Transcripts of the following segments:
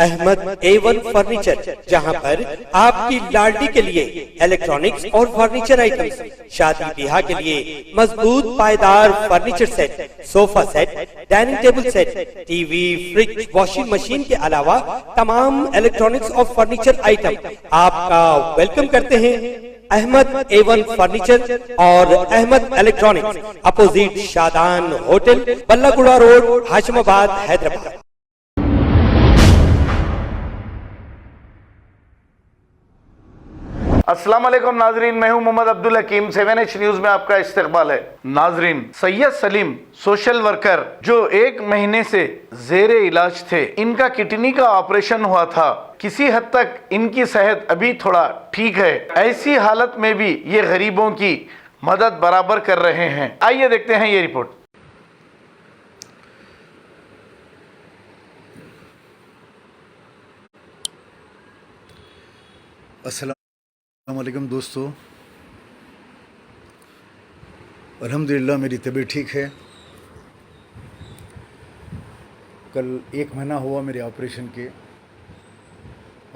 Ahmad A1 furniture, जहां पर आपकी लाडली के लिए इलेक्ट्रॉनिक्स और फर्नीचर आइटम्स, शादी ब्याह के लिए मजबूत पायदार furniture set, sofa set, dining table set, TV, fridge, washing machine के अलावा तमाम इलेक्ट्रॉनिक्स और फर्नीचर आइटम आपका वेलकम करते हैं। अहमद A1 फर्नीचर और Ahmed electronics, opposite Shadan hotel, Ballaguda road, Hashimabad, Hyderabad. अस्सलाम वालेकुम नाजरीन, मैं हूं मोहम्मद अब्दुल हकीम। 7H न्यूज में आपका इस्तकबाल है। नाजरीन, सैयद सलीम सोशल वर्कर जो 1 महीने से जेरे इलाज थे, इनका किडनी का ऑपरेशन हुआ था। किसी हद तक इनकी सेहत अभी थोड़ा ठीक है। ऐसी हालत में भी ये गरीबों की मदद बराबर कर रहे हैं। आइए देखते हैं ये रिपोर्ट। अस्सलामुअलैकुम दोस्तों, अल्हम्दुलिल्लाह मेरी तबीयत ठीक है। कल 1 महीना हुआ मेरे ऑपरेशन के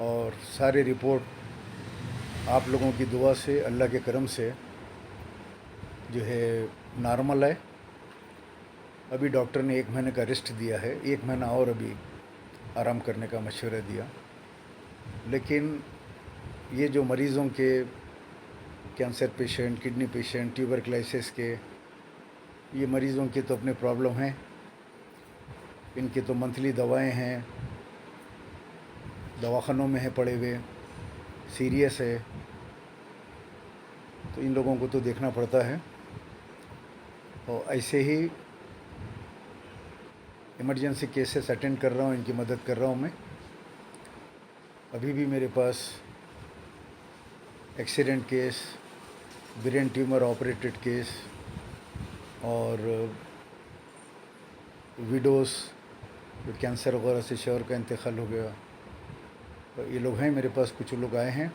और सारे रिपोर्ट आप लोगों की दुआ से, अल्लाह के करम से जो है नॉर्मल है। अभी डॉक्टर ने 1 महीने का रेस्ट दिया है, 1 महीना और अभी आराम करने का मशवरा दिया। लेकिन ये जो मरीज़ों के cancer patient, kidney patient, tuberculosis के, ये मरीज़ों की तो अपने प्रॉब्लम हैं। इनकी तो मंथली दवाएं हैं, दवाखानों में है पड़े हुए, सीरियस है, तो इन लोगों को तो देखना पड़ता है। और ऐसे ही इमरजेंसी केसेस अटेंड कर रहा हूँ, इनकी मदद कर रहा हूँ मैं। अभी भी मेरे पास accident case, brain tumour operated case और विडोज़ जो कैंसर वगैरह से शौहर का इंतकाल हो गया, तो ये लोग हैं मेरे पास। कुछ लोग आए हैं,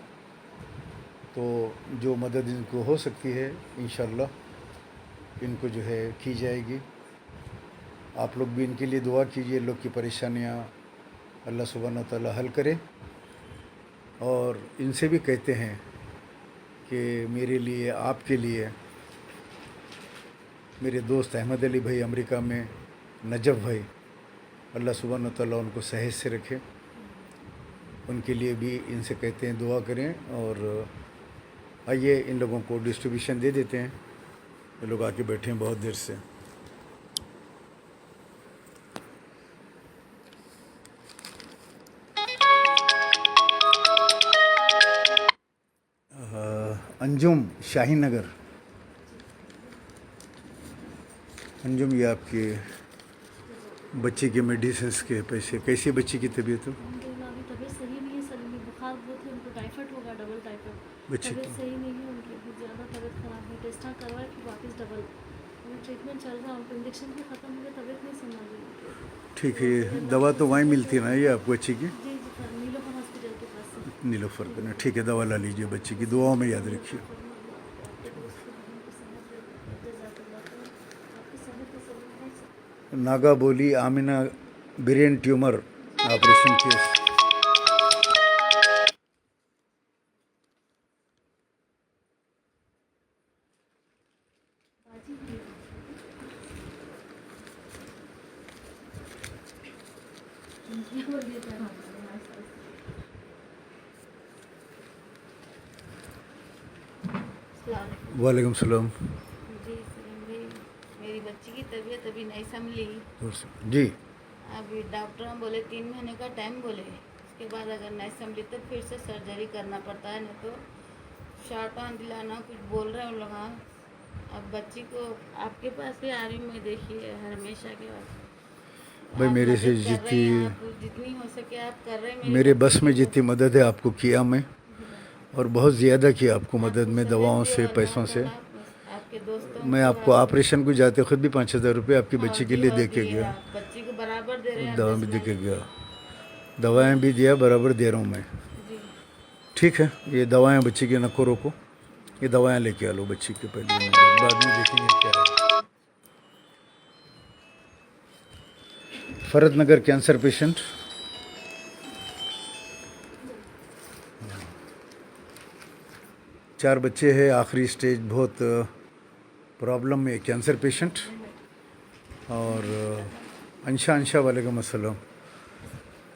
तो जो मदद इनको हो सकती है इंशाअल्लाह इनको जो है की जाएगी। आप लोग भी इनके लिए दुआ कीजिए, लोग की परेशानियाँ अल्लाह सुब्हानहू व तआला हल करे। और इनसे भी कहते हैं कि मेरे लिए, आपके लिए, मेरे दोस्त अहमद अली भाई अमेरिका में, नजफ़ भाई, अल्लाह सुब्हानहू व तआला उनको सेहत से रखे, उनके लिए भी इनसे कहते हैं दुआ करें। और आइए इन लोगों को डिस्ट्रीब्यूशन दे देते हैं। ये लोग आके बैठे हैं बहुत देर से। अंजुम शाहीन नगर। अंजुम, ये आपके बच्चे के मेडिसिन के पैसे। कैसी बच्ची की तबीयत हो? अभी तबीयत सही नहीं है सर, उनकी बुखार बहुत है, उनको टाइफाइड होगा, डबल टाइफाइड। बच्चे तबीयत की सही नहीं है उनकी, बहुत ज़्यादा तबीयत खराब है। टेस्ट करवाए फिर वापस डबल। अभी ट्रीटमेंट चल रहा है, उनको इंजेक्शन भी ख़त्म हो गया, तबीयत नहीं संभाल रही। ठीक है, दवा तो वहीं मिलती है ना ये आपको बच्ची की? जी जी सर, नीलोफर हॉस्पिटल के पास से। नीलोफर का ना? ठीक है, दवा ला लीजिए, बच्ची की दुआओं में याद रखिए। नागा बोली Amina brain tumour operation case. वालेकुम सलाम। जी मेरी बच्ची की तबीयत अभी नहीं संभली जी। अभी डॉक्टर बोले 3 महीने का टाइम बोले। उसके बाद अगर नहीं संभली तो फिर से सर्जरी करना पड़ता है, नहीं तो शार्टान दिलाना कुछ बोल रहे हैं उन लोग। अब बच्ची को आपके पास ही आ रही मैं, देखिए हमेशा के बाद भाई मेरे से जितनी हो सके आप कर रहे हैं। मेरे बस में जितनी मदद है आपको किया मैं, और बहुत ज़्यादा किया आपको मदद में, दवाओं से, पैसों से। आपके दोस्तों मैं आपको ऑपरेशन को जाते खुद भी 5,000 रुपये आपकी बच्ची के लिए दे के गया। बच्ची को बराबर दे रहे हैं, दवा भी दे के गया, दवाएं भी दिया, बराबर दे रहा हूँ मैं। ठीक है, ये दवाएं बच्ची की नको रोको, ये दवाएं लेके आ लो बच्ची के, पहले बाद में देखेंगे क्या है। फरद नगर कैंसर पेशेंट। 4 बच्चे हैं, आखिरी स्टेज, बहुत प्रॉब्लम में, कैंसर पेशेंट, और अंशा वाले का मसला,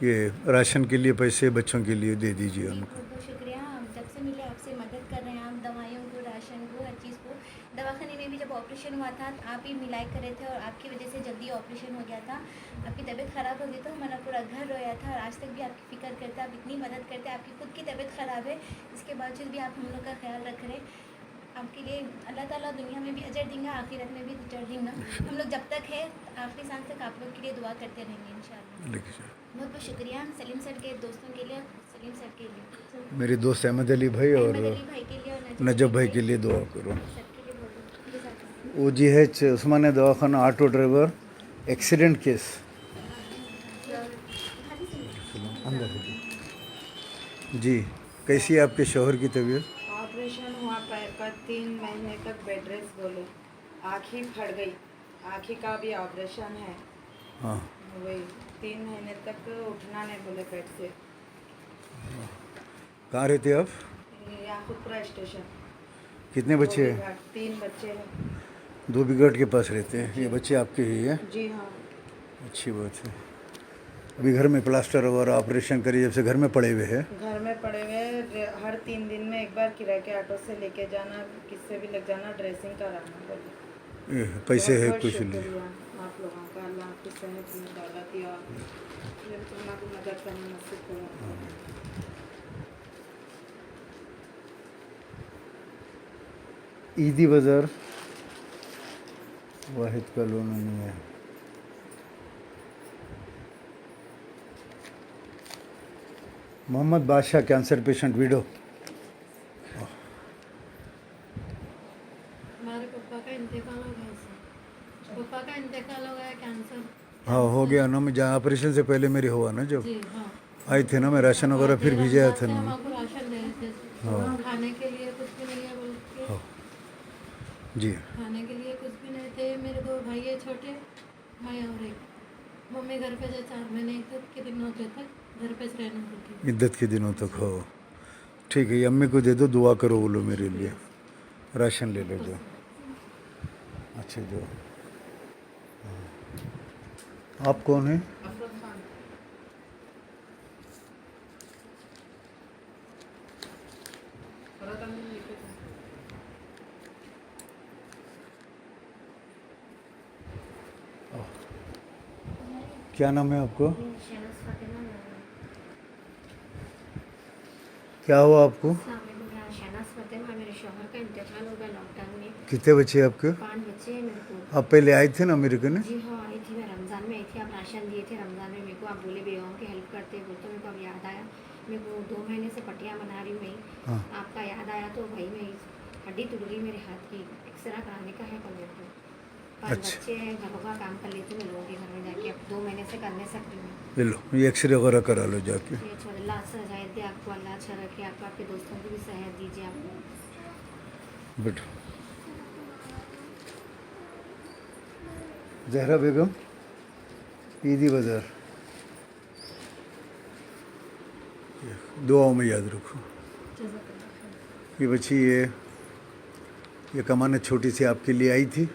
ये राशन के लिए पैसे बच्चों के लिए दे दीजिए उनको। बहुत बहुत शुक्रिया। हम जब से मिले आपसे मदद कर रहे हैं, आप दवाइयों को, राशन को, हर चीज़ को। दवाखाने में भी जब ऑपरेशन हुआ था आप ही मिलाई कर रहे थे और आपकी वजह से जल्दी ऑपरेशन हो गया था। आपकी तबीयत ख़राब हो गई तो हमारा पूरा घर रोया था और आज तक भी आपकी फ़िक्र करते, आप इतनी मदद करते। आपकी खुद की तबीयत ख़राब है, इसके बावजूद भी आप हम लोग का ख्याल रख रहे हैं। आपके लिए अल्लाह ताला दुनिया में भी अजर देंगे, आखिरत में भी अजर देंगे। हम लोग जब तक है आखिरी सांस तक आप लोग के लिए दुआ करते रहेंगे इंशाल्लाह। बहुत बहुत शुक्रिया सलीम सर के दोस्तों के लिए, सलीम सर के लिए, मेरे दोस्त अहमद अली भाई और अहमद अली भाई के लिए और नजब भाई के लिए दुआ करो। सर के लिए बहुत वो GH उस्मानिया दवाखाना ऑटो ड्राइवर एक्सीडेंट केस, अंदर जी, कैसी है आपके शौहर की तबीयत? ऑपरेशन हुआ पैर का, 3 महीने तक बेड रेस्ट बोले, आँख ही फट गई, आँख ही का भी ऑपरेशन है। हाँ, वही 3 महीने तक उठना नहीं बोले बेड से। कहाँ रहते आप? याकुतपुरा स्टेशन। कितने बच्चे हैं? 3 बच्चे हैं। 2 बिगड़ के पास रहते हैं। ये बच्चे आपके ही हैं? जी हाँ। अच्छी बात है। अभी घर में प्लास्टर और ऑपरेशन करी, जब से घर में पड़े हुए हैं। घर में पड़े हुए, हर 3 दिन में एक बार किराए के ऑटो से लेके जाना, किससे भी लग जाना, ड्रेसिंग कराना बोले। ये पैसे है बहुत कुछ शुक्रिया नहीं। आप लोगों का, अल्लाह आपकी सेहत में दौलत या तुमना को मदद करना नसीब करो। ईदी बाज़ार वाहिद कॉलोनी है। मोहम्मद बादशाह कैंसर पेशेंट विडो। हमारे पापा का इंतकाल हो गया सर, पापा का इंतकाल हो गया कैंसर। हाँ, हो गया ना। मैं जहाँ ऑपरेशन से पहले मेरी हुआ ना, जब जी हाँ, आई थे ना, मैं राशन वगैरह फिर भिजाया था हम ना। आपको राशन दे रहे थे, खाने के लिए कुछ भी नहीं है बोल के, जी, खाने के लिए कुछ भी नहीं थे। मेरे 2 भाई है छोटे, मैं और एक मम्मी घर पे जो 4 महीने तक के दिनों तक घर पे रहना होती। इद्दत के दिनों तक हो। ठीक है, ये अम्मी को दे दो, दुआ करो बोलो मेरे लिए, राशन ले लो जो। अच्छा जो, आप कौन हैं? क्या नाम है आपको? शहनाज फातिमा नाम क्या हुआ आपको? है। शहनाज फातिमा, मेरे शौहर का इंतकाल हो गया लॉकडाउन में। कितने बच्चे हैं आपके? 5 बच्चे हैं मेरे को। आप पहले आए थे ना अमेरिका ने? जी हाँ, आई थी, मैं रमज़ान में आई थी। आप राशन दिए थे रमज़ान में मेरे को, आप बोले बेगाओं की हेल्प करते बोल, तो मेरे को अब याद आया। मेरे को 2 महीने से पट्टियाँ बना रही हूँ मैं, हाँ। आपका याद आया तो भाई मैं हड्डी टूट गई मेरे हाथ की, एक्सरा कराने का है कल मेरे को। 5 अच्छा। बच्चे हैं, घरों का काम कर लेती हूँ मैं लोगों के घर में जाके, अब 2 महीने से कर नहीं सकती हूँ। ले लो, ये एक्सरे वगैरह करा लो जाके। ये अच्छा, अल्लाह सहायत दे आपको, अल्लाह अच्छा रखे आपको, आपके दोस्तों को भी सहायत दीजिए आपको। बैठो। जहरा बेगम, ईदी बाज़ार, दुआओं में याद रखो। ये बच्ची ये कमाने छोटी सी आपके लिए आई थी।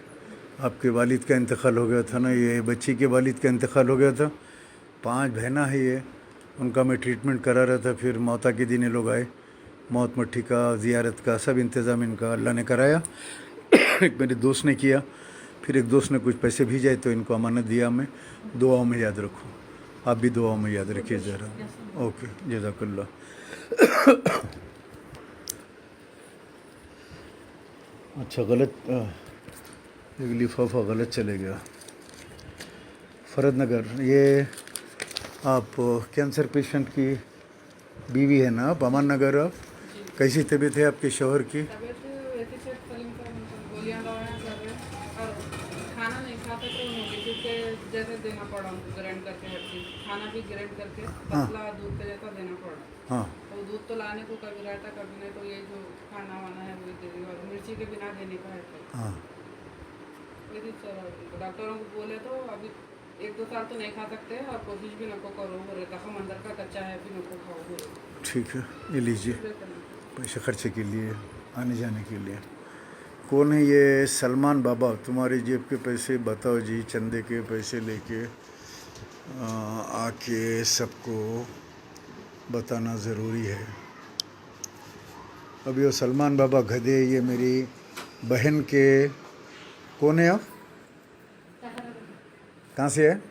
आपके वालिद का इंतकाल हो गया था ना, ये बच्ची के वालिद का इंतकाल हो गया था। 5 बहना है ये, उनका मैं ट्रीटमेंट करा रहा था। फिर मौता के दिन ये लोग आए, मौत मट्टी का, ज़ियारत का सब इंतज़ाम इनका अल्लाह ने कराया। एक मेरे दोस्त ने किया, फिर एक दोस्त ने कुछ पैसे भेजाए तो इनको अमानत दिया। मैं दुआओं में याद रखो, आप भी दुआओं में याद रखिए ज़रा। ओके, जज़ाकल्लाह। अच्छा, गलत एक लिफाफा गलत चले गया। फरद नगर, ये आप कैंसर पेशेंट की बीवी है ना आप? अमान नगर। आप कैसी तबीयत है आपके शौहर की? गोलियाँ दवाइयाँ कर रहे हैं और खाना नहीं खाते तो मोटिव के जैसे देना पड़ा उनको, ग्राइंड करके हर चीज़, खाना भी ग्राइंड करके पतला दूध के जैसा देना पड़ा। हाँ, तो दूध तो लाने को कभी रहता कभी नहीं, तो ये जो खाना वाना है वही दे दी, और मिर्ची के बिना देने का है। हाँ, यदि डॉक्टरों को बोले तो अभी 1-2 साल तो नहीं खा सकते और कोशिश भी नको करो, बोले जख्म अंदर का कच्चा है भी नको खाओ बोले। ठीक है, ये लीजिए पैसे खर्चे के लिए। आने जाने के लिए। कौन है ये सलमान बाबा? तुम्हारे जेब के पैसे बताओ जी, चंदे के पैसे लेके आके सबको बताना ज़रूरी है। अभी वो सलमान बाबा गधे, ये मेरी बहन के कौन है आप? कहाँ से है?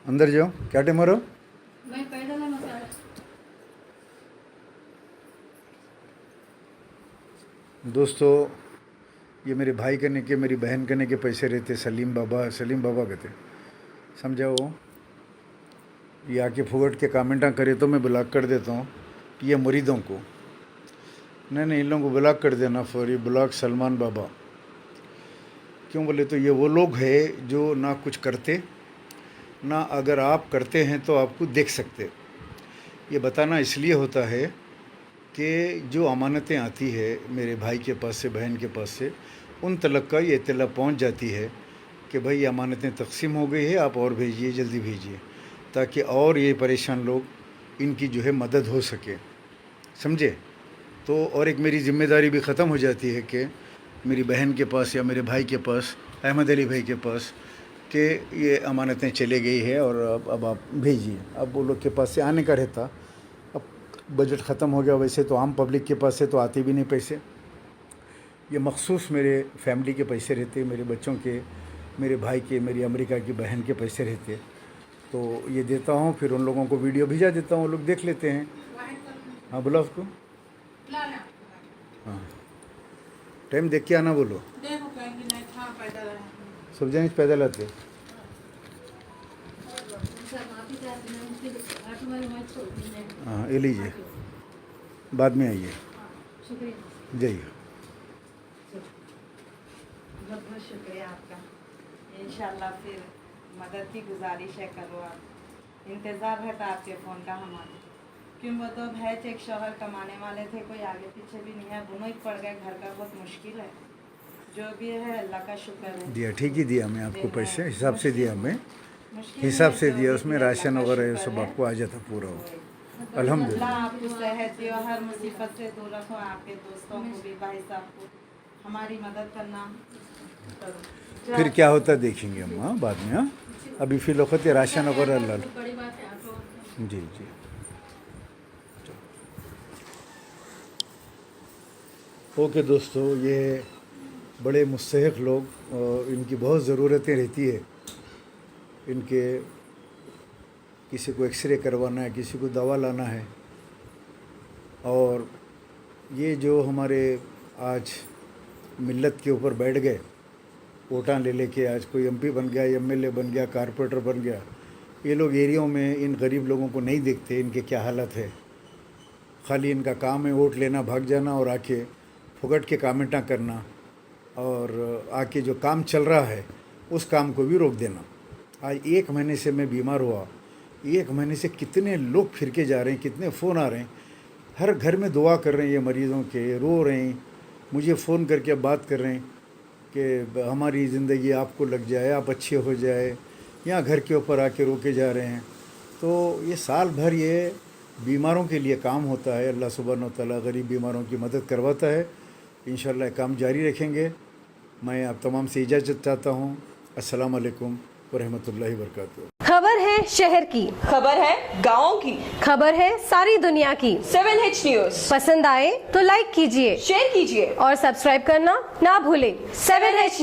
अंदर जाओ, क्या टाइम हो रहा? मैं पैदल है मसाला। दोस्तों, ये मेरे भाई करने के, मेरी बहन करने के पैसे रहते। सलीम बाबा कहते, समझाओ। ये आके फुगट के कमेंटा करे तो मैं ब्लॉक कर देता हूँ ये मुरीदों को। नहीं, इन लोगों को ब्लॉक कर देना। फॉर ये ब्लॉक सलमान बाबा। क्यों बोले तो ये वो लोग हैं जो ना कुछ करते, ना अगर आप करते हैं तो आपको देख सकते। ये बताना इसलिए होता है कि जो अमानतें आती है मेरे भाई के पास से, बहन के पास से, उन तलक का ये इत्तला पहुंच जाती है कि भाई ये अमानतें तकसीम हो गई है, आप और भेजिए, जल्दी भेजिए, ताकि और ये परेशान लोग इनकी जो है मदद हो सके, समझे। तो और एक मेरी ज़िम्मेदारी भी ख़त्म हो जाती है कि मेरी बहन के पास या मेरे भाई के पास, अहमद अली भाई के पास, कि ये अमानतें चले गई है और अब आप भेजिए। अब वो लोग के पास से आने का रहता, अब बजट ख़त्म हो गया। वैसे तो आम पब्लिक के पास से तो आते भी नहीं पैसे, ये मखसूस मेरे फैमिली के पैसे रहते, मेरे बच्चों के, मेरे भाई के, मेरी अमेरिका की बहन के पैसे रहते। तो ये देता हूँ, फिर उन लोगों को वीडियो भेजा देता हूँ, वो लोग देख लेते हैं। हाँ बोला उसको, हाँ टाइम देख के आना बोलो। सब जने पैदल आते। हाँ ये लीजिए, बाद में आइए, जाइए। बहुत बहुत शुक्रिया आपका। इंशाल्लाह फिर मदद की गुजारिश है, करो आप। इंतज़ार रहता आपके फ़ोन का हमारा, क्यों वो तो है एक शौहर कमाने वाले थे, कोई आगे पीछे भी नहीं है, दोनों ही पड़ गए, घर का बहुत मुश्किल है। जो भी है अल्लाह का शुक्र है। दिया, ठीक ही दिया मैं आपको पैसे, हिसाब से दिया, मैं हिसाब से दिया, उसमें राशन वगैरह सब आपको आ जाता पूरा हो। अल्हम्दुलिल्लाह। आपको सेहत दे और हर मुसीबत से दूर रखो, आपके दोस्तों को भी, भाई साहब को, हमारी मदद करना करो। फिर क्या होता देखेंगे हम, हाँ बाद में। हाँ अभी फिलौकत राशन वगैरह ला लो। जी जी। ओके दोस्तों, ये बड़े मुस्तहिक लोग, इनकी बहुत ज़रूरतें रहती है। इनके किसी को एक्सरे करवाना है, किसी को दवा लाना है, और ये जो हमारे आज मिल्लत के ऊपर बैठ गए, वोटां ले लेके, आज कोई एमपी बन गया, एमएलए बन गया, कारपोरेटर बन गया, ये लोग एरियो में इन गरीब लोगों को नहीं देखते इनके क्या हालत है। खाली इनका काम है वोट लेना, भाग जाना और आके फुगट के कामेंटा करना, और आके जो काम चल रहा है उस काम को भी रोक देना। आज 1 महीने से मैं बीमार हुआ, 1 महीने से कितने लोग फिर के जा रहे हैं, कितने फ़ोन आ रहे हैं, हर घर में दुआ कर रहे हैं ये मरीज़ों के, रो रहे हैं, मुझे फ़ोन करके बात कर रहे हैं कि हमारी ज़िंदगी आपको लग जाए, आप अच्छे हो जाए, यहाँ घर के ऊपर आके रोके जा रहे हैं। तो ये साल भर ये बीमारों के लिए काम होता है। अल्लाह सुब्हानहू व तआला गरीब बीमारों की मदद करवाता है। इंशाअल्लाह काम जारी रखेंगे। मैं आप तमाम से इजाज़त चाहता हूँ। अस्सलाम वालेकुम व रहमतुल्लाहि व बरकातुहू। खबर है शहर की, खबर है गाँव की, खबर है सारी दुनिया की। 7H न्यूज़ पसंद आए तो लाइक कीजिए, शेयर कीजिए और सब्सक्राइब करना ना भूलें। 7H news.